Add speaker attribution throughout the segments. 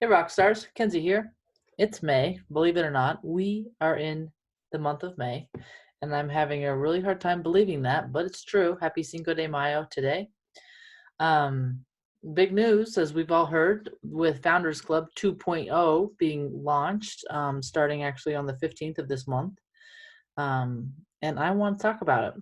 Speaker 1: Hey, rock stars, Kenzie here. It's May. Believe it or not, we are in the month of May, and I'm having a really hard time believing that, but it's true. Happy Cinco de Mayo today. Um, Big news, as we've all heard, with Founders Club 2.0 being launched, starting actually on the 15th of this month. And I want to talk about it.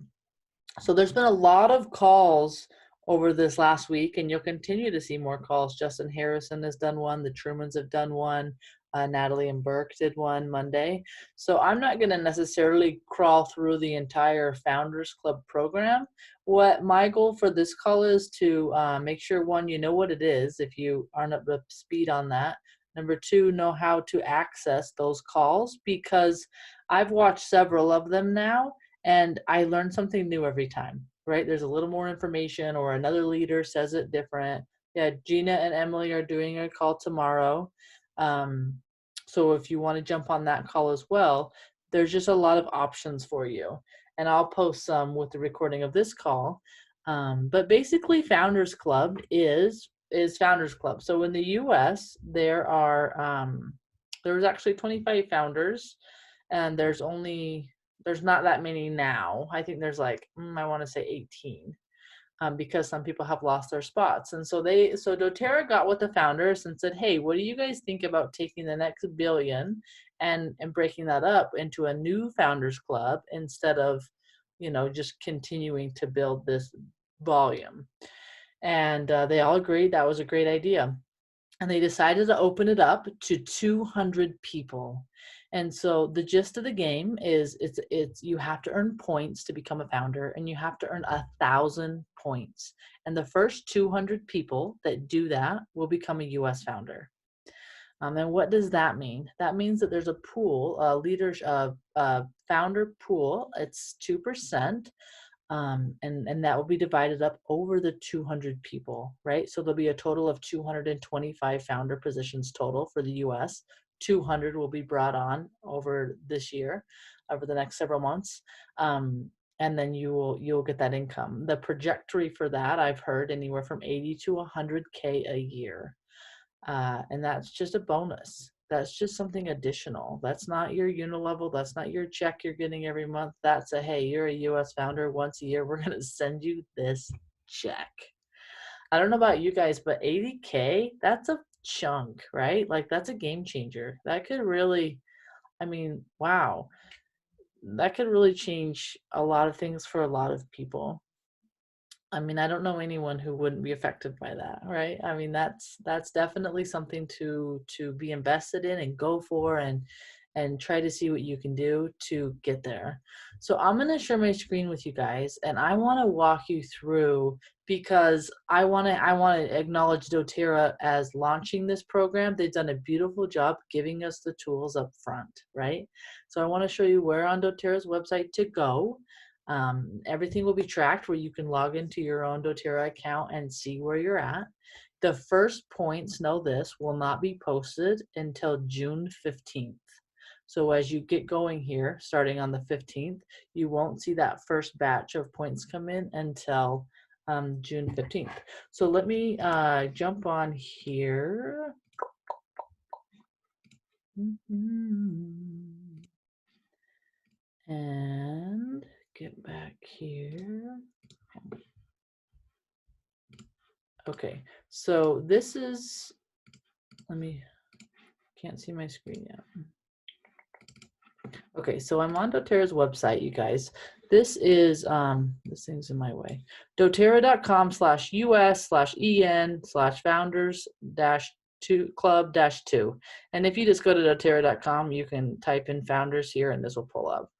Speaker 1: So there's been a lot of calls over this last week, and you'll continue to see more calls. Justin Harrison has done one. The Trumans have done one. Natalie and Burke did one Monday. So I'm not going to necessarily crawl through the entire Founders Club program. What my goal for this call is to make sure, one, you know what it is if you aren't up to speed on that. Number two, know how to access those calls, because I've watched several of them now and I learn something new every time, right? There's a little more information, or another leader says it different. Yeah, Gina and Emily are doing a call tomorrow. Um, so if you want to jump on that call as well, there's just a lot of options for you. And I'll post some with the recording of this call. But basically, Founders Club is Founders Club. So in the U.S., there's actually 25 founders, and there's not that many now. I think there's like, I want to say 18, because some people have lost their spots. And so Doterra got with the founders and said, hey, what do you guys think about taking the next billion and breaking that up into a new founders club instead of, just continuing to build this volume? And they all agreed that was a great idea, and they decided to open it up to 200 people. And so the gist of the game is it's you have to earn points to become a founder, and you have to earn 1,000 points. And the first 200 people that do that will become a US founder. And what does that mean? That means that there's a pool, founder pool. It's 2%. And that will be divided up over the 200 people, right? So there'll be a total of 225 founder positions total for the US. 200 will be brought on over this year, over the next several months. And then you'll get that income. The trajectory for that, I've heard anywhere from 80 to 100K a year. And that's just a bonus. That's just something additional. That's not your unilevel. That's not your check you're getting every month. That's a, hey, you're a US founder. Once a year, we're going to send you this check. I don't know about you guys, but 80K, that's a chunk, right? Like, that's a game changer. That could really, wow, that could really change a lot of things for a lot of people. I don't know anyone who wouldn't be affected by that, right? That's definitely something to be invested in and go for, and try to see what you can do to get there. So I'm going to share my screen with you guys, and I want to walk you through, because I want to acknowledge doTERRA as launching this program. They've done a beautiful job giving us the tools up front, right? So I want to show you where on doTERRA's website to go. Everything will be tracked, where you can log into your own doTERRA account and see where you're at. The first points, know this, will not be posted until June 15th. So as you get going here, starting on the 15th, you won't see that first batch of points come in until June 15th. So let me jump on here. And get back here. Okay, so this is, can't see my screen yet. Okay, so I'm on doTERRA's website, you guys. This is, this thing's in my way. doterra.com/us/en/founders-2 And if you just go to doterra.com, you can type in founders here and this will pull up.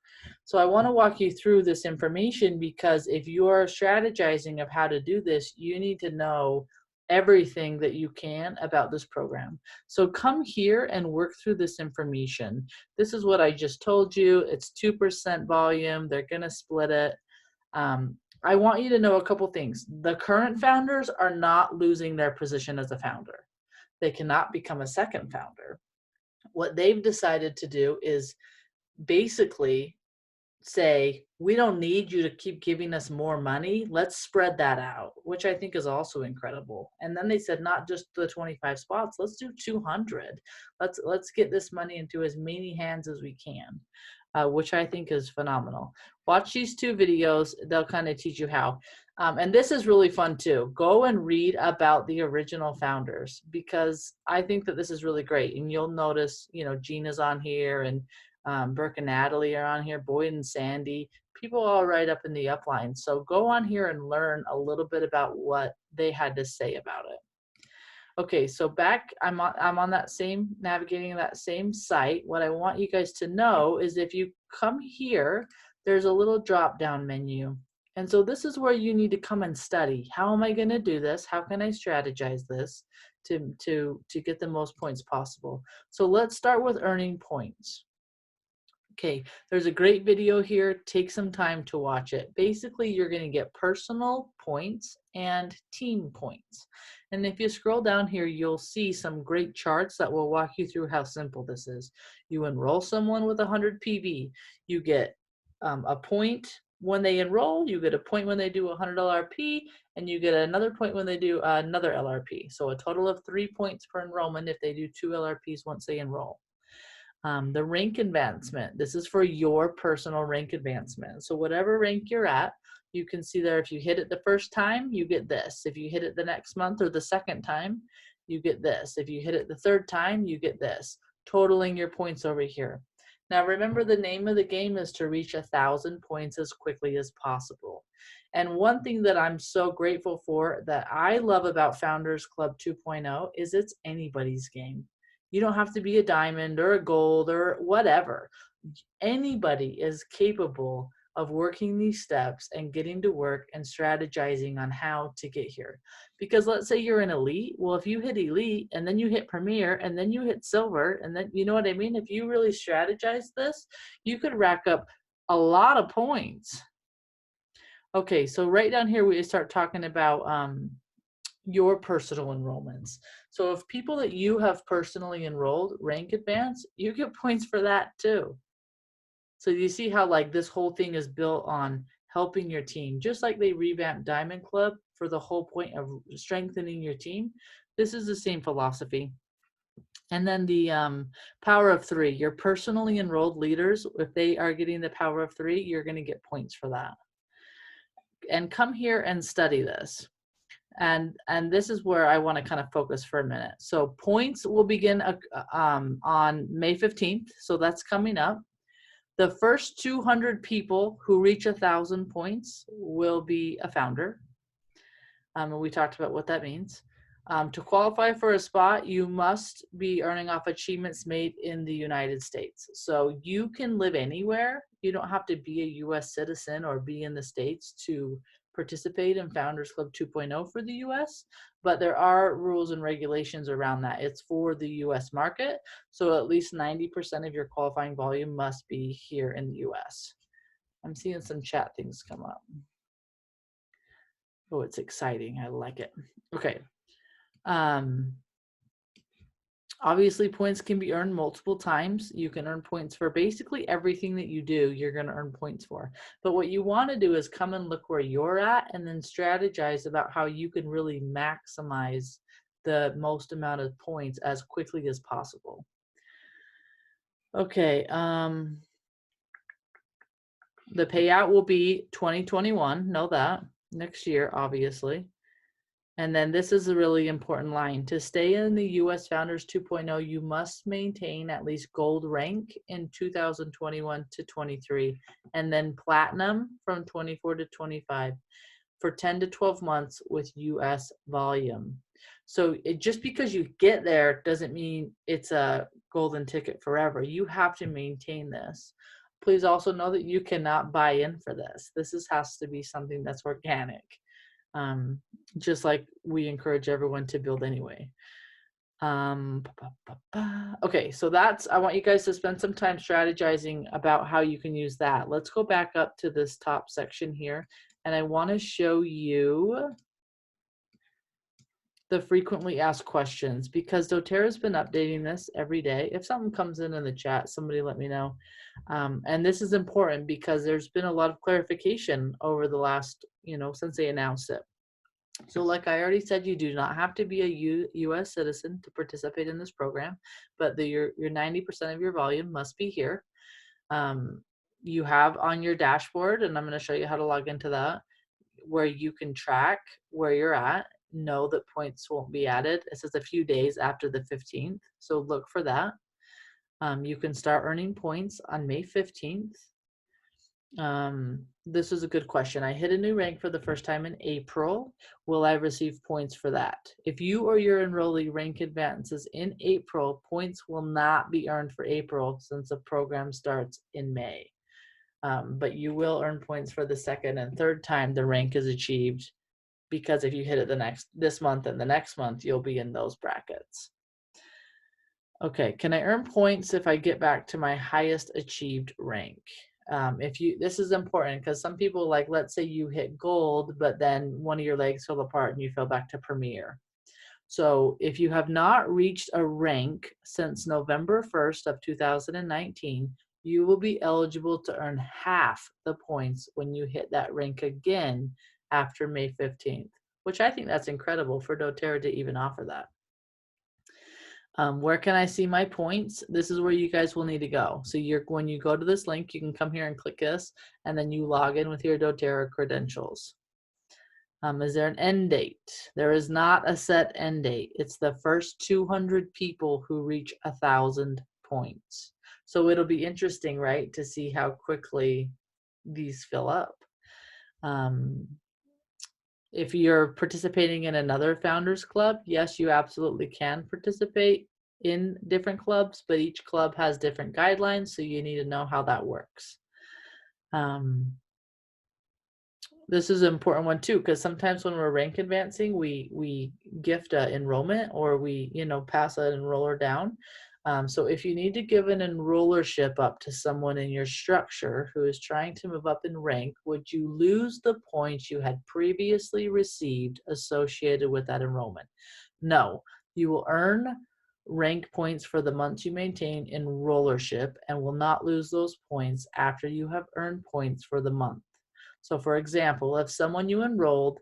Speaker 1: So I want to walk you through this information, because if you're strategizing of how to do this, you need to know everything that you can about this program. So come here and work through this information. This is what I just told you. It's 2% volume. They're going to split it. I want you to know a couple things. The current founders are not losing their position as a founder. They cannot become a second founder. What they've decided to do is basically say, we don't need you to keep giving us more money. Let's spread that out, which I think is also incredible. And then they said, not just the 25 spots, let's do 200. Let's get this money into as many hands as we can, which I think is phenomenal. Watch these 2 videos. They'll kind of teach you how. And this is really fun too. Go and read about the original founders, because I think that this is really great. And you'll notice, you know, Gina's on here, and Burke and Natalie are on here, Boyd and Sandy, people all right up in the upline. So go on here and learn a little bit about what they had to say about it. Okay, so back, I'm on that same, navigating that same site. What I want you guys to know is if you come here, there's a little drop down menu. And so this is where you need to come and study. How am I going to do this? How can I strategize this to get the most points possible? So let's start with earning points. Okay, there's a great video here. Take some time to watch it. Basically, you're going to get personal points and team points. And if you scroll down here, you'll see some great charts that will walk you through how simple this is. You enroll someone with 100 PV. You get a point when they enroll. You get a point when they do a $100 LRP, and you get another point when they do another LRP. So a total of 3 points per enrollment if they do 2 LRPs once they enroll. The rank advancement, this is for your personal rank advancement. So whatever rank you're at, you can see there, if you hit it the first time, you get this. If you hit it the next month or the second time, you get this. If you hit it the third time, you get this, totaling your points over here. Now remember, the name of the game is to reach 1,000 points as quickly as possible. And one thing that I'm so grateful for, that I love about Founders Club 2.0, is it's anybody's game. You don't have to be a diamond or a gold or whatever. Anybody is capable of working these steps and getting to work and strategizing on how to get here. Because let's say you're an elite. Well, if you hit elite and then you hit premier and then you hit silver, and then, you know what I mean? If you really strategize this, you could rack up a lot of points. Okay, so right down here, we start talking about your personal enrollments. So if people that you have personally enrolled rank advance, you get points for that too. So you see how like this whole thing is built on helping your team, just like they revamped Diamond Club for the whole point of strengthening your team. This is the same philosophy. And then the power of 3, your personally enrolled leaders, if they are getting the power of 3, you're going to get points for that. And come here and study this. And this is where I want to kind of focus for a minute. So points will begin on May 15th. So that's coming up. The first 200 people who reach 1,000 points will be a founder. And we talked about what that means. To qualify for a spot, you must be earning off achievements made in the United States. So you can live anywhere. You don't have to be a US citizen or be in the States to participate in Founders Club 2.0 for the US, but there are rules and regulations around that. It's for the US market, so at least 90% of your qualifying volume must be here in the US. I'm seeing some chat things come up. Oh, it's exciting. I like it. Okay. Obviously, points can be earned multiple times. You can earn points for basically everything that you do, you're going to earn points for. But what you want to do is come and look where you're at and then strategize about how you can really maximize the most amount of points as quickly as possible. Okay. The payout will be 2021. Know that. Next year, obviously. And then this is a really important line. To stay in the US Founders 2.0, you must maintain at least gold rank in 2021 to 23, and then platinum from 24 to 25 for 10 to 12 months with US volume. So just because you get there doesn't mean it's a golden ticket forever. You have to maintain this. Please also know that you cannot buy in for this. This has to be something that's organic. Just like we encourage everyone to build anyway. Okay, so I want you guys to spend some time strategizing about how you can use that. Let's go back up to this top section here, and I want to show you The frequently asked questions, because doTERRA's been updating this every day. If something comes in the chat, somebody let me know. And this is important because there's been a lot of clarification over the last, since they announced it. So like I already said, you do not have to be a U.S. citizen to participate in this program, but your 90% of your volume must be here. You have on your dashboard, and I'm going to show you how to log into that, where you can track where you're at. Know that points won't be added. It says a few days after the 15th, so look for that. You can start earning points on May 15th. This is a good question. I hit a new rank for the first time in April. Will I receive points for that? If you or your enrollee rank advances in April, points will not be earned for April since the program starts in May. But you will earn points for the second and third time the rank is achieved, because if you hit it this month and the next month, you'll be in those brackets. Okay, can I earn points if I get back to my highest achieved rank? This is important because some people, like, let's say you hit gold, but then one of your legs fell apart and you fell back to premier. So if you have not reached a rank since November 1st of 2019, you will be eligible to earn half the points when you hit that rank again after May 15th, which I think that's incredible for doTERRA to even offer that. Where can I see my points? This is where you guys will need to go. So when you go to this link, you can come here and click this, and then you log in with your doTERRA credentials. Is there an end date? There is not a set end date. It's the first 200 people who reach 1,000 points. So it'll be interesting, right, to see how quickly these fill up. If you're participating in another founders club, yes, you absolutely can participate in different clubs, but each club has different guidelines, so you need to know how that works. This is an important one too, because sometimes when we're rank advancing, we gift an enrollment, or we pass an enroller down. So if you need to give an enrollership up to someone in your structure who is trying to move up in rank, would you lose the points you had previously received associated with that enrollment? No, you will earn rank points for the months you maintain enrollership and will not lose those points after you have earned points for the month. So for example, if someone you enrolled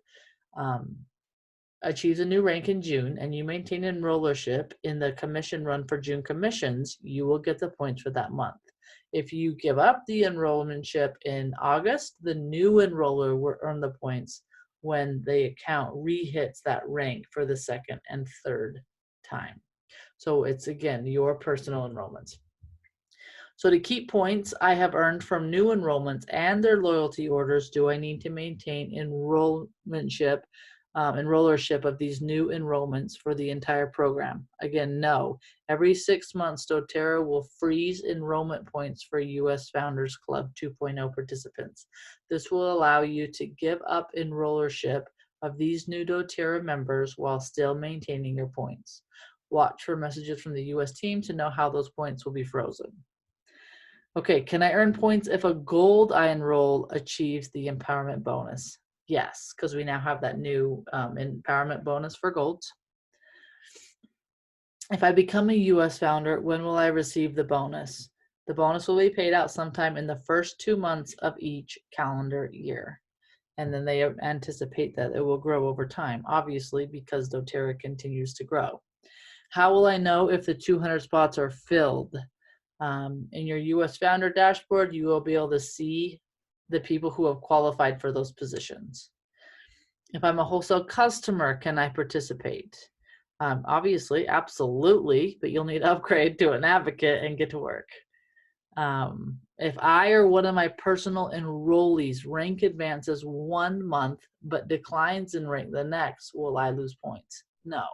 Speaker 1: achieves a new rank in June and you maintain enrollership in the commission run for June commissions, you will get the points for that month. If you give up the enrollmentship in August, the new enroller will earn the points when the account re-hits that rank for the second and third time. So it's, again, your personal enrollments. So to keep points I have earned from new enrollments and their loyalty orders, do I need to maintain enrollership of these new enrollments for the entire program? Again, no. Every 6 months, doTERRA will freeze enrollment points for U.S. Founders Club 2.0 participants. This will allow you to give up enrollership of these new doTERRA members while still maintaining your points. Watch for messages from the U.S. team to know how those points will be frozen. Okay, can I earn points if a gold I enroll achieves the empowerment bonus? Yes, because we now have that new empowerment bonus for golds. If I become a U.S. founder, when will I receive the bonus? The bonus will be paid out sometime in the first 2 months of each calendar year. And then they anticipate that it will grow over time, obviously, because doTERRA continues to grow. How will I know if the 200 spots are filled? In your U.S. founder dashboard, you will be able to see the people who have qualified for those positions. If I'm a wholesale customer, can I participate? Obviously, absolutely, but you'll need to upgrade to an advocate and get to work. If I or one of my personal enrollees rank advances 1 month but declines in rank the next, will I lose points? No.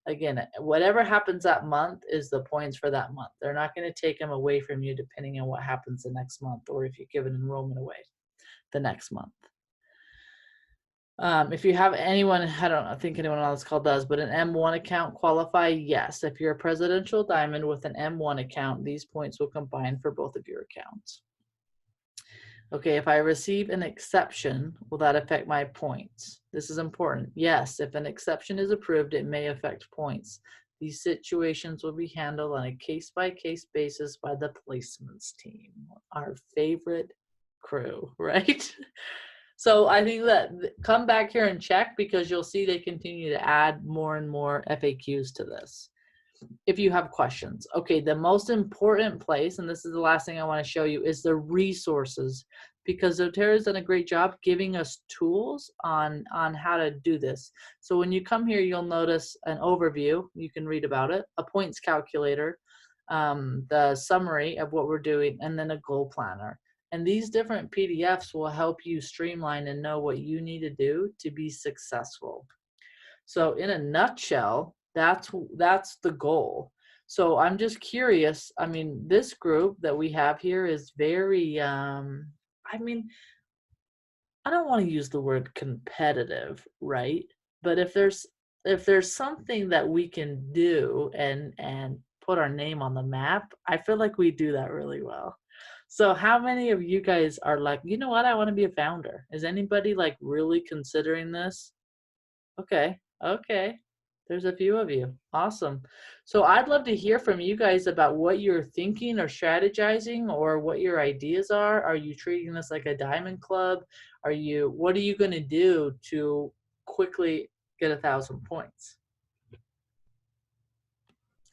Speaker 1: Again, whatever happens that month is the points for that month. They're not going to take them away from you depending on what happens the next month, or if you give an enrollment away the next month. If you have anyone, I think anyone on this call does, but an M1 account qualify? Yes. If you're a presidential diamond with an M1 account, these points will combine for both of your accounts. Okay, if I receive an exception, will that affect my points? This is important. Yes, if an exception is approved, it may affect points. These situations will be handled on a case-by-case basis by the placements team, our favorite crew, right? So I think that come back here and check, because you'll see they continue to add more and more FAQs to this if you have questions. Okay, the most important place, and this is the last thing I want to show you, is the resources, because Doterra's done a great job giving us tools on how to do this. So when you come here, you'll notice an overview. You can read about it, a points calculator, the summary of what we're doing, and then a goal planner. And these different PDFs will help you streamline and know what you need to do to be successful. So in a nutshell, that's the goal. So I'm just curious. I mean, this group that we have here is very, I mean, I don't want to use the word competitive, right? But if there's something that we can do and put our name on the map, I feel like we do that really well. So how many of you guys are like, you know what, I want to be a founder? Is anybody like really considering this? Okay, okay. There's a few of you. Awesome. So I'd love to hear from you guys about what you're thinking or strategizing, or what your ideas are. Are you treating this like a diamond club? What are you going to do to quickly get 1,000 points?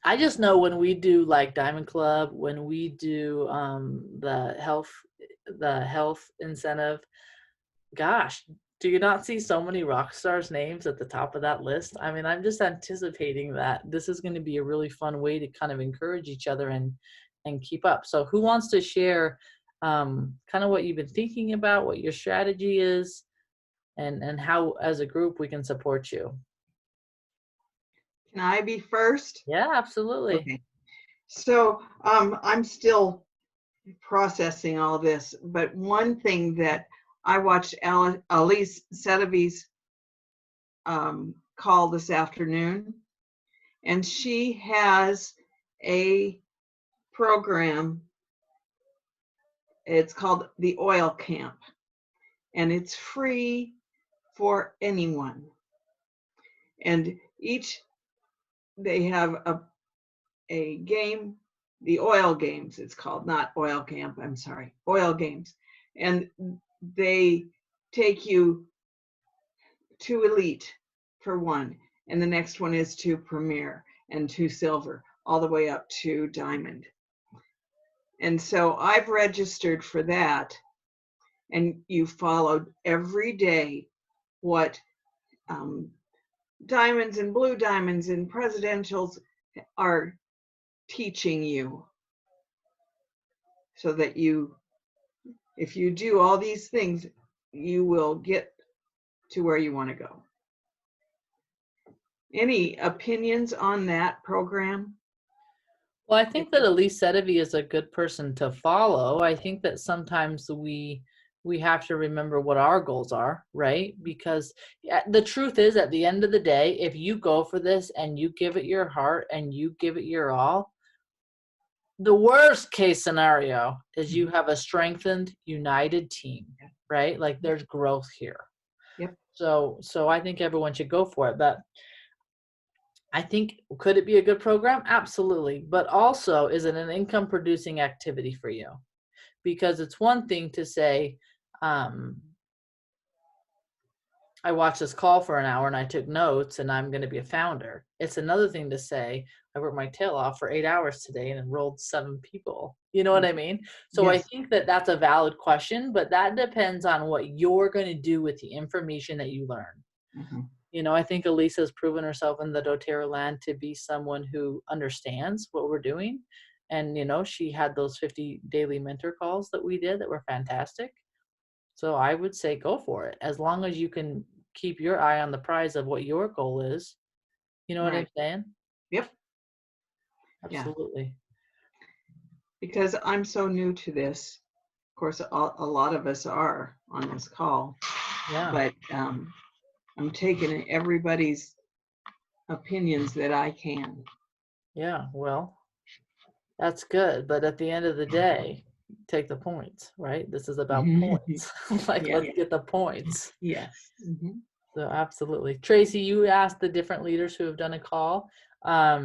Speaker 1: I just know when we do like Diamond Club, when we do the health incentive, gosh, do you not see so many rock stars' names at the top of that list? I mean, I'm just anticipating that this is going to be a really fun way to kind of encourage each other and keep up. So who wants to share kind of what you've been thinking about, what your strategy is, and how as a group we can support you?
Speaker 2: Can I be first?
Speaker 1: Yeah, absolutely.
Speaker 2: Okay. So I'm still processing all this, but one thing that I watched Elise Sedavi's call this afternoon, and she has a program. It's called the Oil Camp, and it's free for anyone. And they have a game, the Oil Games, it's called, not Oil Camp, I'm sorry, Oil Games. And they take you to Elite for one, and the next one is to Premier and to Silver, all the way up to Diamond. And so I've registered for that, and you followed every day what diamonds and blue diamonds and presidentials are teaching you, so that if you do all these things, you will get to where you want to go. Any opinions on that program?
Speaker 1: Well, I think that Elise Sedavi is a good person to follow. I think that sometimes we have to remember what our goals are, right? Because the truth is, at the end of the day, if you go for this and you give it your heart and you give it your all, the worst case scenario is you have a strengthened, united team, right? Like there's growth here.
Speaker 2: Yep.
Speaker 1: So I think everyone should go for it. But I think, could it be a good program? Absolutely. But also, is it an income producing activity for you? Because it's one thing to say, I watched this call for an hour and I took notes and I'm going to be a founder. It's another thing to say, I worked my tail off for 8 hours today and enrolled 7 people. You know what I mean? So
Speaker 2: Yes.
Speaker 1: I think that that's a valid question, but that depends on what you're going to do with the information that you learn.
Speaker 2: Mm-hmm.
Speaker 1: You know, I think Elisa has proven herself in the Doterra land to be someone who understands what we're doing. And, you know, she had those 50 daily mentor calls that we did that were fantastic. So I would say go for it, as long as you can keep your eye on the prize of what your goal is. You know what I'm saying?
Speaker 2: Yep.
Speaker 1: Absolutely.
Speaker 2: Yeah. Because I'm so new to this. Of course, a lot of us are on this call.
Speaker 1: Yeah.
Speaker 2: But I'm taking everybody's opinions that I can.
Speaker 1: Yeah, well, that's good. But at the end of the day, take the points, right? This is about points. Like,
Speaker 2: Yeah.
Speaker 1: let's get the points.
Speaker 2: Yes.
Speaker 1: So absolutely. Tracy, you asked the different leaders who have done a call. I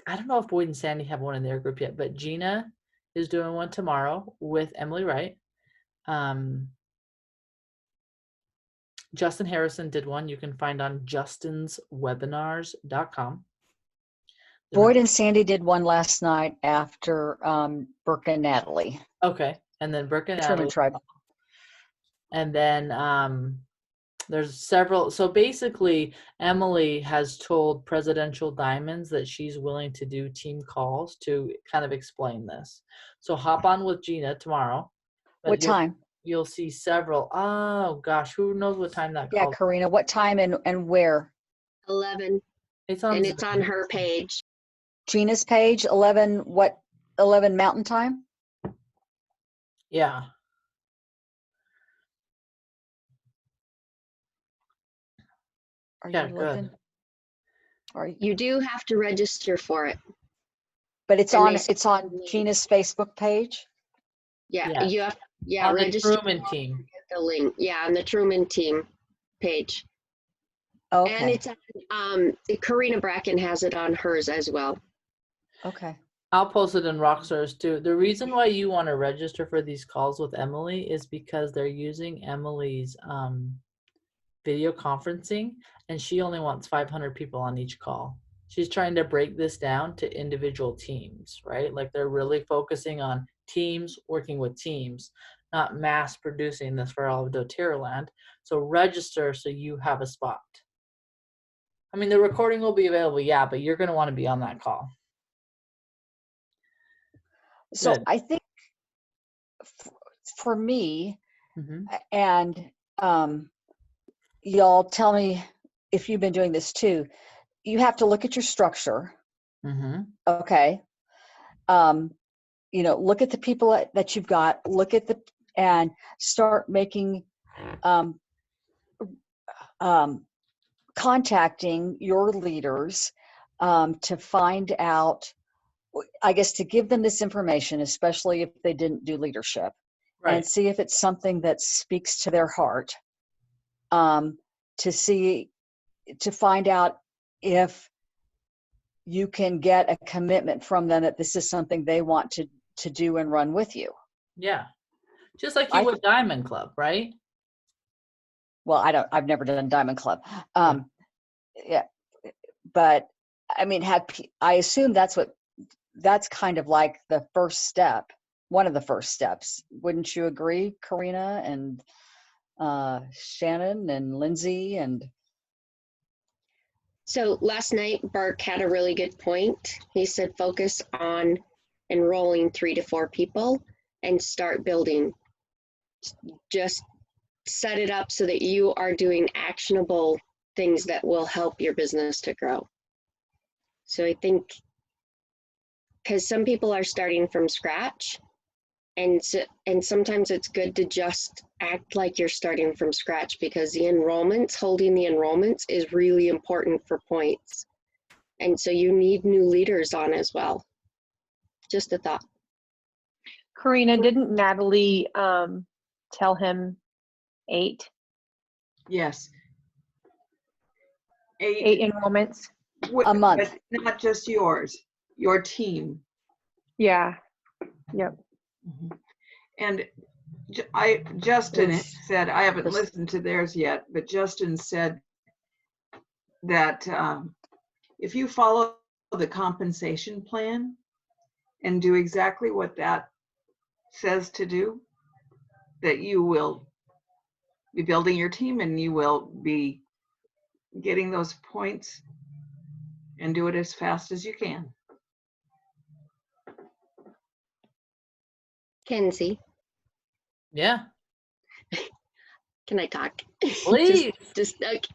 Speaker 1: don't know if Boyd and Sandy have one in their group yet, but Gina is doing one tomorrow with Emily Wright. Justin Harrison did one. You can find on justinswebinars.com.
Speaker 3: Boyd and Sandy did one last night after Burke and Natalie.
Speaker 1: Okay. And then Burke and
Speaker 3: Truman
Speaker 1: Natalie.
Speaker 3: Tribe.
Speaker 1: And then there's several. So basically, Emily has told Presidential Diamonds that she's willing to do team calls to kind of explain this. So hop on with Gina tomorrow.
Speaker 3: What time?
Speaker 1: You'll see several. Oh gosh, who knows what time that
Speaker 3: Yeah,
Speaker 1: call?
Speaker 3: Karina, what time and where?
Speaker 4: 11.
Speaker 1: It's on
Speaker 4: And
Speaker 1: Zoom.
Speaker 4: it's on her page.
Speaker 3: Gina's page, 11, what, 11 Mountain Time?
Speaker 1: Yeah.
Speaker 3: Are
Speaker 1: Yeah,
Speaker 3: you
Speaker 1: good.
Speaker 3: looking? Are you,
Speaker 4: You do have to register for it.
Speaker 3: but it's
Speaker 4: And
Speaker 3: on
Speaker 4: they send you the link.
Speaker 3: Gina's Facebook page?
Speaker 4: Yeah,
Speaker 1: Yeah.
Speaker 4: you have
Speaker 1: On the
Speaker 4: register
Speaker 1: Truman team.
Speaker 4: get the link. Yeah, on the Truman team page.
Speaker 3: Okay.
Speaker 4: And it's on Karina Bracken has it on hers as well.
Speaker 3: Okay.
Speaker 1: I'll post it in Rockstars too. The reason why you want to register for these calls with Emily is because they're using Emily's video conferencing, and she only wants 500 people on each call. She's trying to break this down to individual teams, right? Like they're really focusing on teams working with teams, not mass producing this for all of Doterra land. So register so you have a spot. I mean, the recording will be available, yeah, but you're going to want to be on that call.
Speaker 3: So
Speaker 1: Good.
Speaker 3: I think for me,
Speaker 1: Mm-hmm.
Speaker 3: and y'all tell me if you've been doing this too, you have to look at your structure.
Speaker 1: Mm-hmm.
Speaker 3: Okay. Look at the people that you've got, and start making, contacting your leaders, to find out, I guess, to give them this information, especially if they didn't do leadership,
Speaker 1: Right.
Speaker 3: and see if it's something that speaks to their heart, to find out if you can get a commitment from them that this is something they want to do and run with you.
Speaker 1: Yeah. Just like you would Diamond Club, right?
Speaker 3: Well, I've never done Diamond Club. Yeah. But I mean, I assume that's kind of like the first step, one of the first steps. Wouldn't you agree, Karina and Shannon and Lindsay? And
Speaker 4: So last night, Bart had a really good point. He said, focus on enrolling 3 to 4 people and start building. Just set it up so that you are doing actionable things that will help your business to grow. So I think, because some people are starting from scratch, and sometimes it's good to just act like you're starting from scratch, because holding the enrollments is really important for points. And so you need new leaders on as well. Just a thought.
Speaker 5: Karina, didn't Natalie tell him 8?
Speaker 2: Yes.
Speaker 5: 8 enrollments?
Speaker 3: a month.
Speaker 2: But not just yours, your team.
Speaker 5: Yeah. Yep.
Speaker 2: And Justin said, I haven't listened to theirs yet, but Justin said that if you follow the compensation plan and do exactly what that says to do, that you will be building your team and you will be getting those points and do it as fast as you can.
Speaker 4: Kenzie,
Speaker 1: Yeah.
Speaker 4: can I talk?
Speaker 1: Please.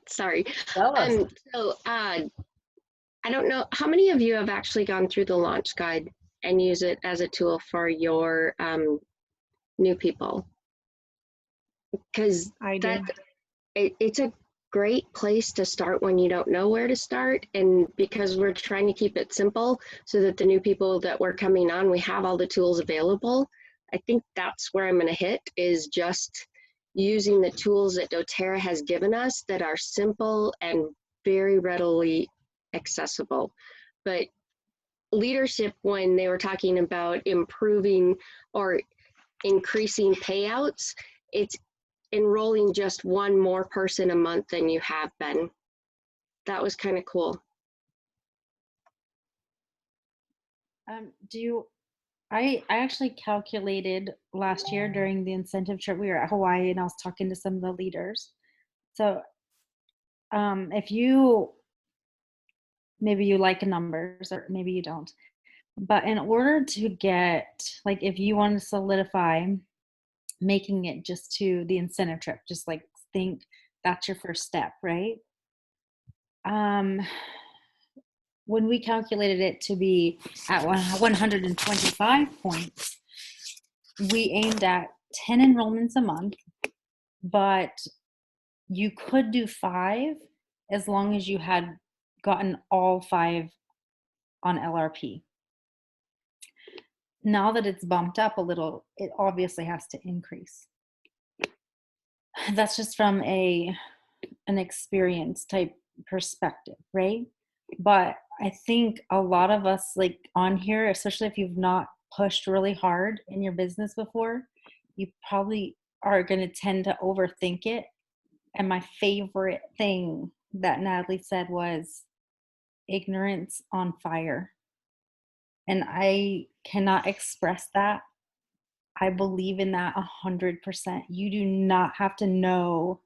Speaker 4: Sorry.
Speaker 1: Tell us.
Speaker 4: So I don't know, how many of you have actually gone through the launch guide and use it as a tool for your new people? Because
Speaker 5: I do.
Speaker 4: it's a great place to start when you don't know where to start. And because we're trying to keep it simple so that the new people that were coming on, we have all the tools available. I think that's where I'm going to hit, is just using the tools that doTERRA has given us that are simple and very readily accessible. But leadership, when they were talking about improving or increasing payouts, it's enrolling just one more person a month than you have been. That was kind of cool.
Speaker 6: I actually calculated last year during the incentive trip. We were at Hawaii and I was talking to some of the leaders. So if maybe you like numbers or maybe you don't, but in order to get, like, if you want to solidify making it just to the incentive trip, just like think that's your first step, right? When we calculated it to be at 125 points, we aimed at 10 enrollments a month, but you could do 5 as long as you had gotten all 5 on LRP. Now that it's bumped up a little, it obviously has to increase. That's just from an experience type perspective, right? But I think a lot of us, like on here, especially if you've not pushed really hard in your business before, you probably are going to tend to overthink it. And my favorite thing that Natalie said was ignorance on fire. And I cannot express that. I believe in that 100%. You do not have to know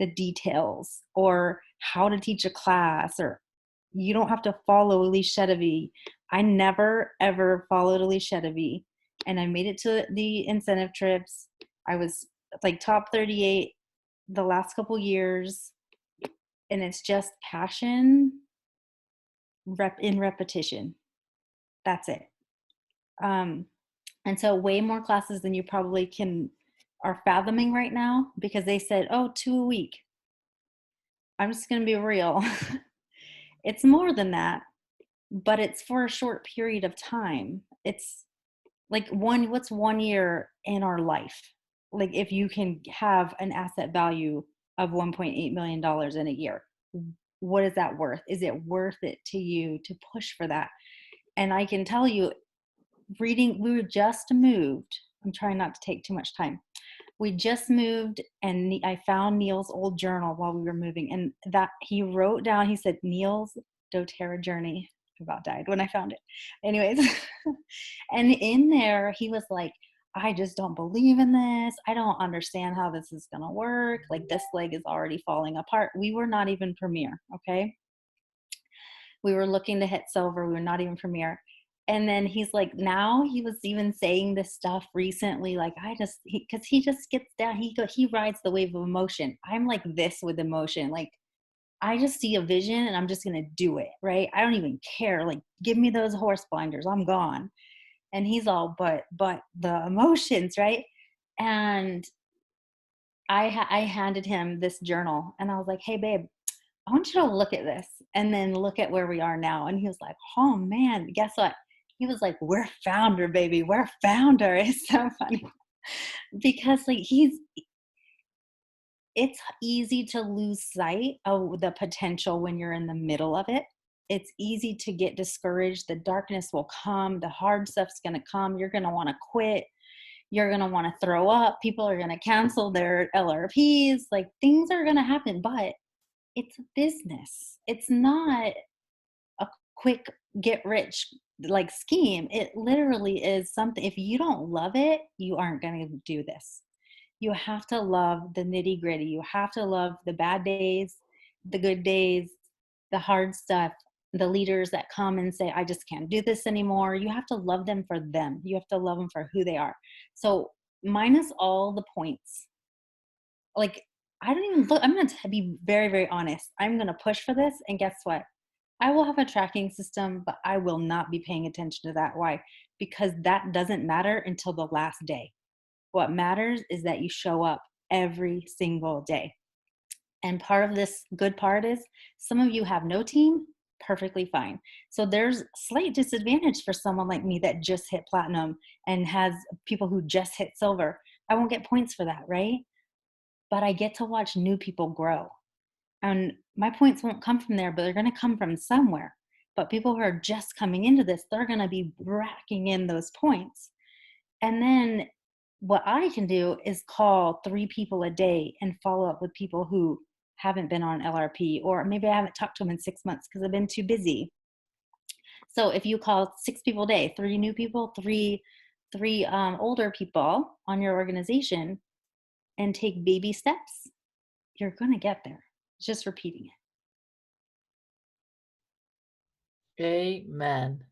Speaker 6: the details or how to teach a class, or you don't have to follow Elise Chedevy. I never, ever followed Elise Chedevy, and I made it to the incentive trips. I was like top 38 the last couple years, and it's just passion in repetition. That's it. And so way more classes than you probably are fathoming right now, because they said, oh, 2 a week. I'm just going to be real. It's more than that, but it's for a short period of time. It's like what's 1 year in our life? Like if you can have an asset value of $1.8 million in a year, what is that worth? Is it worth it to you to push for that? And I can tell you, we were just moved. I'm trying not to take too much time. We just moved, and I found Neil's old journal while we were moving, and that he wrote down, he said, Neil's doTERRA journey. I about died when I found it. Anyways, and in there, he was like, I just don't believe in this. I don't understand how this is going to work. Like, this leg is already falling apart. We were not even premier, okay? We were looking to hit silver. We were not even premier. And then he's like, now he was even saying this stuff recently, like, because he just gets down, he rides the wave of emotion. I'm like this with emotion. Like, I just see a vision and I'm just going to do it, right? I don't even care. Like, give me those horse blinders. I'm gone. And he's all, but the emotions, right? And I handed him this journal and I was like, hey, babe, I want you to look at this and then look at where we are now. And he was like, oh man, guess what? He was like, we're founder, baby. We're founder. It's so funny because like it's easy to lose sight of the potential when you're in the middle of it. It's easy to get discouraged. The darkness will come. The hard stuff's going to come. You're going to want to quit. You're going to want to throw up. People are going to cancel their LRPs. Like, things are going to happen, but it's a business. It's not a quick get rich like scheme. It literally is something. If you don't love it, you aren't going to do this. You have to love the nitty gritty. You have to love the bad days, the good days, the hard stuff, the leaders that come and say, I just can't do this anymore. You have to love them for them. You have to love them for who they are. So minus all the points, like, I don't even look. I'm going to be very, very honest. I'm going to push for this. And guess what? I will have a tracking system, but I will not be paying attention to that. Why? Because that doesn't matter until the last day. What matters is that you show up every single day. And part of this good part is some of you have no team, perfectly fine. So there's slight disadvantage for someone like me that just hit platinum and has people who just hit silver. I won't get points for that, right? But I get to watch new people grow. And my points won't come from there, but they're going to come from somewhere. But people who are just coming into this, they're going to be racking in those points. And then what I can do is call 3 people a day and follow up with people who haven't been on LRP, or maybe I haven't talked to them in 6 months because I've been too busy. So if you call 6 people a day, 3 new people, three older people on your organization, and take baby steps, you're going to get there. It's just repeating it.
Speaker 1: Amen.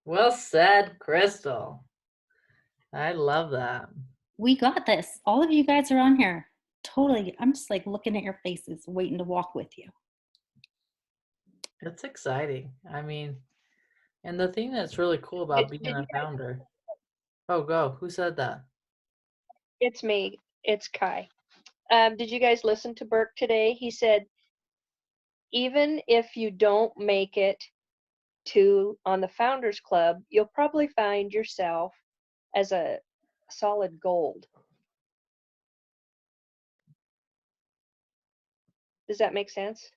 Speaker 1: Well said, Crystal. I love that.
Speaker 6: We got this. All of you guys are on here. Totally. I'm just like looking at your faces, waiting to walk with you.
Speaker 1: It's exciting. I mean, and the thing that's really cool about being a founder. Oh, go. Who said that?
Speaker 5: It's me. It's Kai. Did you guys listen to Burke today? He said, even if you don't make it to on the Founders Club, you'll probably find yourself as a solid gold. Does that make sense?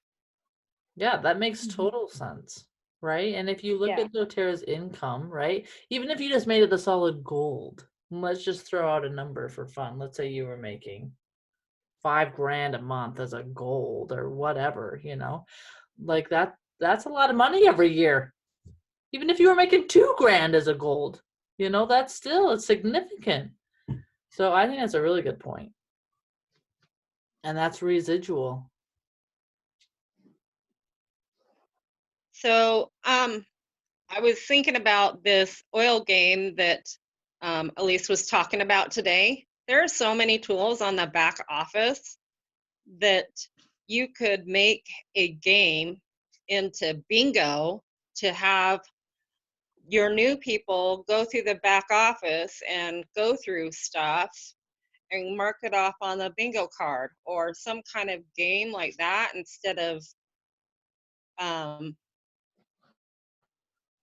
Speaker 1: Yeah, that makes total sense, right? And if you look
Speaker 5: Yeah.
Speaker 1: at Doterra's income, right? Even if you just made it a solid gold, let's just throw out a number for fun. Let's say you were making $5,000 a month as a gold or whatever, like that's a lot of money every year. Even if you were making $2,000 as a gold, that's still it's significant. So I think that's a really good point. And that's residual.
Speaker 7: So I was thinking about this oil game that Elise was talking about today. There are so many tools on the back office that you could make a game into bingo to have your new people go through the back office and go through stuff and mark it off on the bingo card or some kind of game like that instead of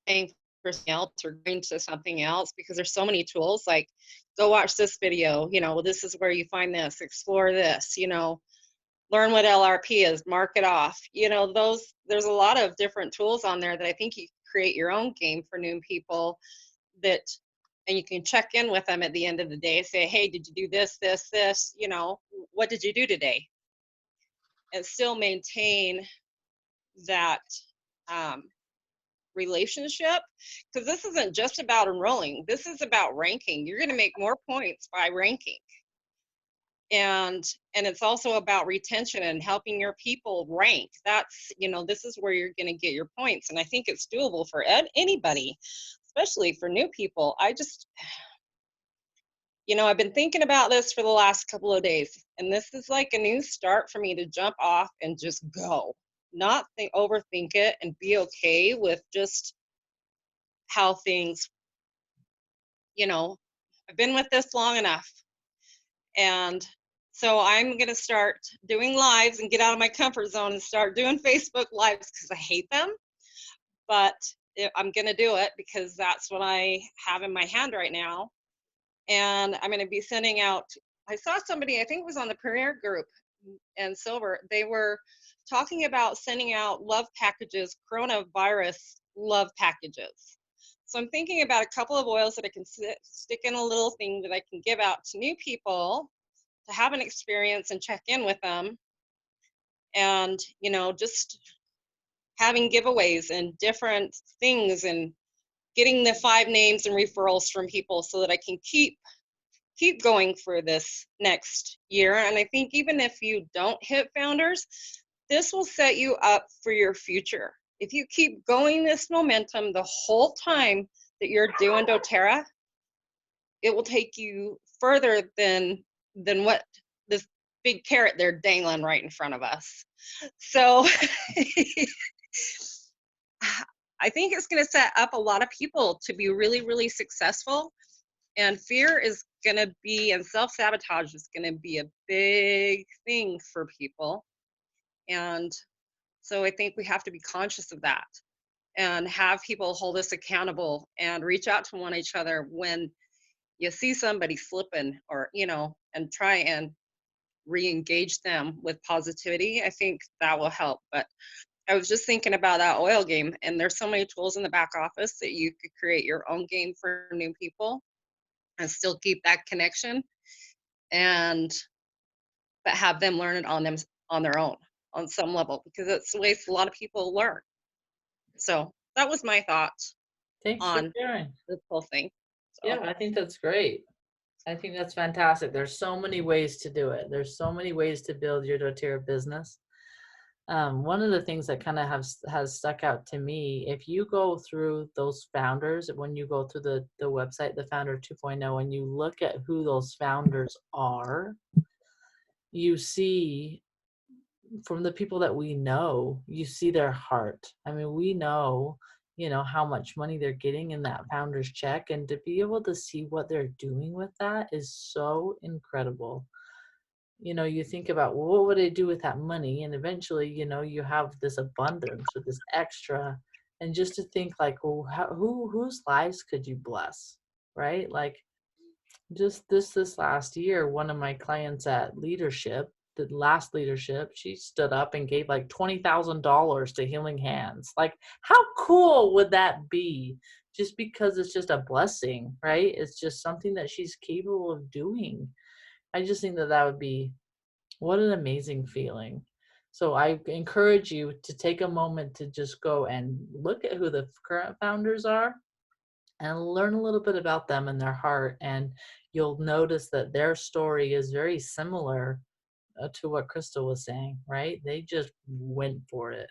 Speaker 7: paying for something else or going to something else, because there's so many tools like go watch this video, this is where you find this, explore this, learn what LRP is, mark it off, there's a lot of different tools on there that I think you create your own game for new people and you can check in with them at the end of the day, say, hey, did you do this, what did you do today? And still maintain that relationship, because this isn't just about enrolling, this is about ranking. You're going to make more points by ranking, and it's also about retention and helping your people rank. That's this is where you're going to get your points, and I think it's doable for anybody, especially for new people. I've been thinking about this for the last couple of days, and this is like a new start for me to jump off and just go, not overthink it, and be okay with just how things, I've been with this long enough. And so I'm going to start doing lives and get out of my comfort zone and start doing Facebook lives because I hate them. But I'm going to do it because that's what I have in my hand right now. And I'm going to be sending out, I saw somebody, I think it was on the Premier group and Silver, they were talking about sending out love packages, coronavirus love packages. So I'm thinking about a couple of oils that I can stick in a little thing that I can give out to new people to have an experience and check in with them. And, just having giveaways and different things and getting the 5 names and referrals from people so that I can keep going for this next year. And I think even if you don't hit founders, this will set you up for your future. If you keep going this momentum the whole time that you're doing Doterra, it will take you further than what this big carrot they're dangling right in front of us. So I think it's going to set up a lot of people to be really, really successful. And fear is going to be, and self-sabotage is going to be a big thing for people. And so I think we have to be conscious of that and have people hold us accountable and reach out to one each other when you see somebody slipping, or, you know, and try and re-engage them with positivity. I think that will help. But I was just thinking about that oil game, and there's so many tools in the back office that you could create your own game for new people and still keep that connection, and but have them learn it on their own on some level, because it's the way a lot of people learn. So that was my thoughts
Speaker 1: Thanks for
Speaker 7: on
Speaker 1: sharing.
Speaker 7: this whole thing.
Speaker 1: Yeah,
Speaker 7: So
Speaker 1: I think that's great. I think that's fantastic. There's so many ways to do it. There's so many ways to build your doTERRA business. One of the things that kind of has stuck out to me, if you go through those founders, when you go through the website, the Founder 2.0, and you look at who those founders are, you see from the people that we know, you see their heart. I mean, we know, you know, how much money they're getting in that founder's check, and to be able to see what they're doing with that is so incredible. You know, you think about, well, what would I do with that money? And eventually, you know, you have this abundance or this extra, and just to think like, well, whose lives could you bless, right? Like, just this last year, one of my clients at leadership, the last leadership, she stood up and gave like $20,000 to Healing Hands. Like, how cool would that be? Just because it's just a blessing, right? It's just something that she's capable of doing. I just think that that would be, what an amazing feeling. So I encourage you to take a moment to just go and look at who the current founders are and learn a little bit about them and their heart, and you'll notice that their story is very similar to what Crystal was saying, right? They just went for it.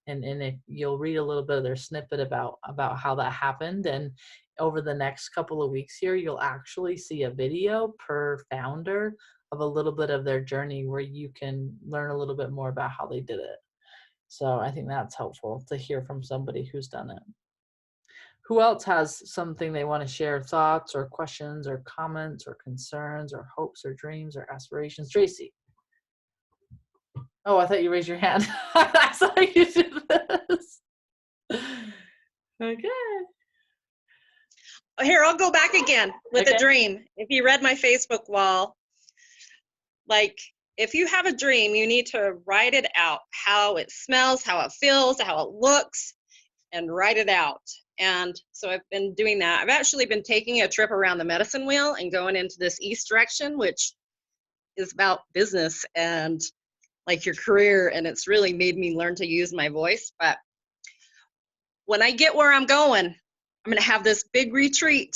Speaker 1: And if you'll read a little bit of their snippet about how that happened, and over the next couple of weeks here, you'll actually see a video per founder of a little bit of their journey where you can learn a little bit more about how they did it. So I think that's helpful to hear from somebody who's done it. Who else has something they want to share, thoughts or questions or comments or concerns or hopes or dreams or aspirations? Tracy. Oh, I thought you raised your hand. I saw you do this. Okay.
Speaker 7: here, I'll go back again with
Speaker 1: Okay.
Speaker 7: a dream. If you read my Facebook wall, like, if you have a dream, you need to write it out, how it smells, how it feels, how it looks, and write it out. And so I've been doing that. I've actually been taking a trip around the medicine wheel and going into this east direction, which is about business and like your career, and it's really made me learn to use my voice. But when I get where I'm going, I'm going to have this big retreat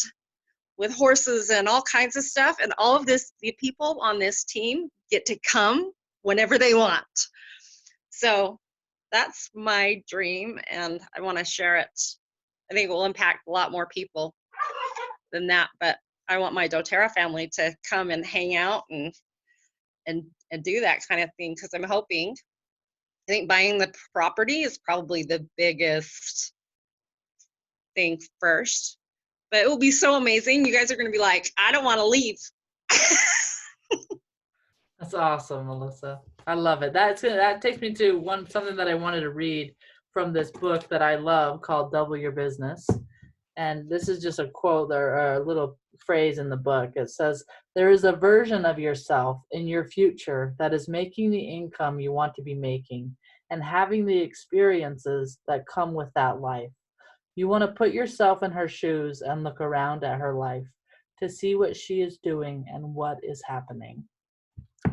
Speaker 7: with horses and all kinds of stuff, and all of this, the people on this team get to come whenever they want. So that's my dream, and I want to share it. I think it will impact a lot more people than that, but I want my doTERRA family to come and hang out and do that kind of thing, because I'm hoping, I think buying the property is probably the biggest thing first, but it will be so amazing. You guys are going to be like, I don't want to leave.
Speaker 1: That's awesome, Melissa. I love it. That takes me to something that I wanted to read from this book that I love called Double Your Business. And this is just a quote or a little phrase in the book. It says, there is a version of yourself in your future that is making the income you want to be making and having the experiences that come with that life. You want to put yourself in her shoes and look around at her life to see what she is doing and what is happening.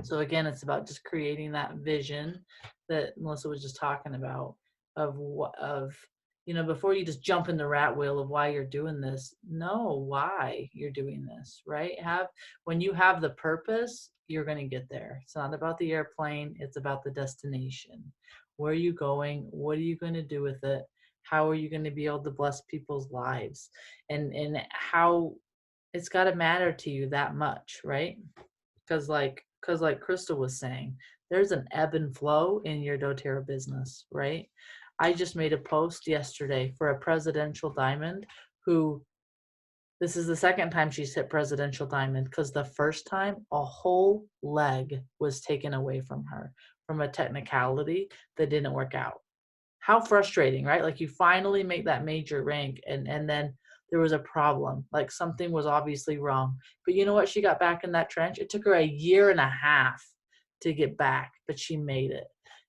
Speaker 1: So again, it's about just creating that vision that Melissa was just talking about of you know, before you just jump in the rat wheel of why you're doing this, know why you're doing this, right? When you have the purpose, you're going to get there. It's not about the airplane, it's about the destination. Where are you going? What are you going to do with it? How are you going to be able to bless people's lives? And how it's got to matter to you that much, right? Because like Crystal was saying, there's an ebb and flow in your doTERRA business, right? I just made a post yesterday for a presidential diamond who This is the second time she's hit presidential diamond, because the first time a whole leg was taken away from her from a technicality that didn't work out. How frustrating, right? Like you finally make that major rank and then there was a problem. Like something was obviously wrong. But you know what? She got back in that trench. It took her a year and a half to get back, but she made it.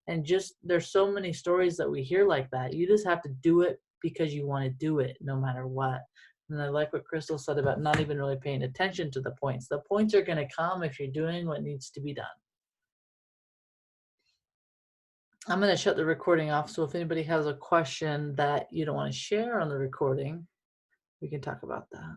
Speaker 1: And just there's so many stories that we hear like that. You just have to do it because you want to do it no matter what. And I like what Crystal said about not even really paying attention to the points. The points are going to come if you're doing what needs to be done. I'm going to shut the recording off. So if anybody has a question that you don't want to share on the recording, we can talk about that.